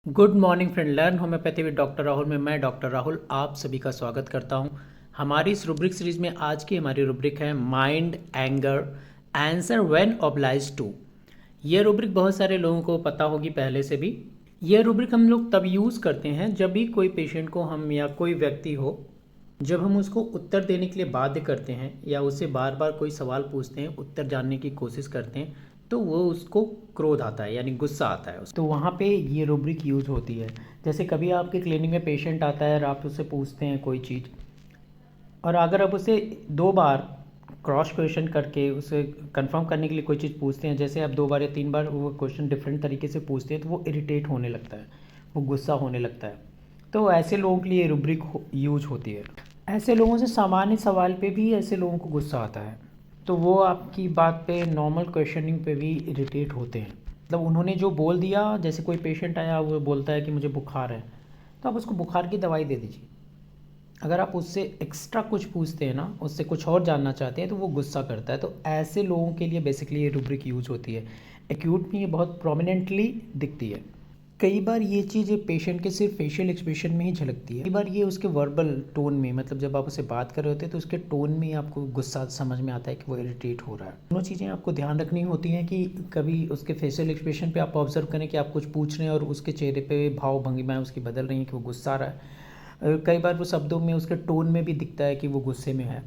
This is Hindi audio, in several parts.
Good morning friend, learn homeopathy with doctor Rahul में मैं डॉक्टर राहुल आप सभी का स्वागत करता हूं। हमारी इस रूब्रिक सीरीज में आज की हमारी रूब्रिक है mind anger answer when obliged to. ये रूब्रिक बहुत सारे लोगों को पता होगी पहले से भी। यह रूब्रिक हम लोग तब यूज़ करते हैं जब भी कोई पेशेंट को हम या कोई व्यक्ति हो, जब हम उसको उत्तर देने के लिए बाध्य करते हैं या उससे बार बार कोई सवाल पूछते हैं, उत्तर जानने की कोशिश करते हैं, तो वो उसको क्रोध आता है यानी गुस्सा आता है तो वहाँ पे ये रूब्रिक यूज़ होती है। जैसे कभी आपके क्लिनिक में पेशेंट आता है और आप उससे पूछते हैं कोई चीज़, और अगर आप उसे 2 बार क्रॉस क्वेश्चन करके उसे कंफर्म करने के लिए कोई चीज़ पूछते हैं, जैसे आप 2 बार या 3 बार वो क्वेश्चन डिफरेंट तरीके से पूछते हैं, तो वो इरिटेट होने लगता है, वो गुस्सा होने लगता है। तो ऐसे लोगों के लिए रूब्रिक यूज होती है। ऐसे लोगों से सामान्य सवाल पे भी ऐसे लोगों को गुस्सा आता है, तो वो आपकी बात पे नॉर्मल क्वेश्चनिंग पे भी इरिटेट होते हैं। मतलब उन्होंने जो बोल दिया, जैसे कोई पेशेंट आया वो बोलता है कि मुझे बुखार है, तो आप उसको बुखार की दवाई दे दीजिए। अगर आप उससे एक्स्ट्रा कुछ पूछते हैं ना, उससे कुछ और जानना चाहते हैं, तो वो गुस्सा करता है। तो ऐसे लोगों के लिए बेसिकली ये रूब्रिक यूज होती है। एक्यूट में ये बहुत प्रोमिनेंटली दिखती है। कई बार ये चीज़ पेशेंट के सिर्फ फेशियल एक्सप्रेशन में ही झलकती है, कई बार ये उसके वर्बल टोन में, मतलब जब आप उससे बात कर रहे होते हैं तो उसके टोन में आपको गुस्सा समझ में आता है कि वो इरिटेट हो रहा है। दोनों चीज़ें आपको ध्यान रखनी होती हैं कि कभी उसके फेशियल एक्सप्रेशन पे आप ऑब्जर्व करें कि आप कुछ पूछ रहे हैं और उसके चेहरे पे भाव भंगिमाएं उसकी बदल रही हैं कि वो गुस्सा आ रहा है। कई बार वो शब्दों में, उसके टोन में भी दिखता है कि वो गुस्से में है।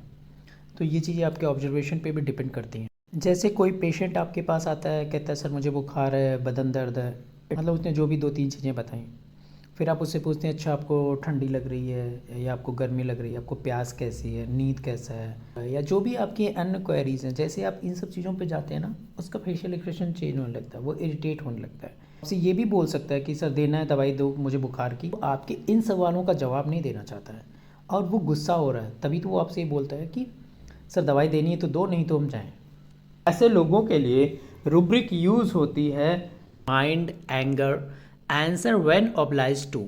तो ये चीज़ें आपके ऑब्जर्वेशन पे भी डिपेंड करती हैं। जैसे कोई पेशेंट आपके पास आता है, कहता है सर मुझे बुखार है, बदन दर्द है, मतलब उसने जो भी 2-3 चीज़ें बताई। फिर आप उससे पूछते हैं अच्छा आपको ठंडी लग रही है या आपको गर्मी लग रही है, आपको प्यास कैसी है, नींद कैसा है, या जो भी आपकी अन्य क्वेरीज हैं। जैसे आप इन सब चीज़ों पे जाते हैं ना, उसका फेशियल एक्सप्रेशन चेंज होने लगता है, वो इरिटेट होने लगता है। आपसे ये भी बोल सकता है कि सर देना है दवाई दो मुझे बुखार की। तो आपके इन सवालों का जवाब नहीं देना चाहता है और वो गुस्सा हो रहा है, तभी तो वो आपसे ये बोलता है कि सर दवाई देनी है तो दो, नहीं तो हम जाएं। ऐसे लोगों के लिए रूब्रिक यूज होती है mind anger answer when obliged to.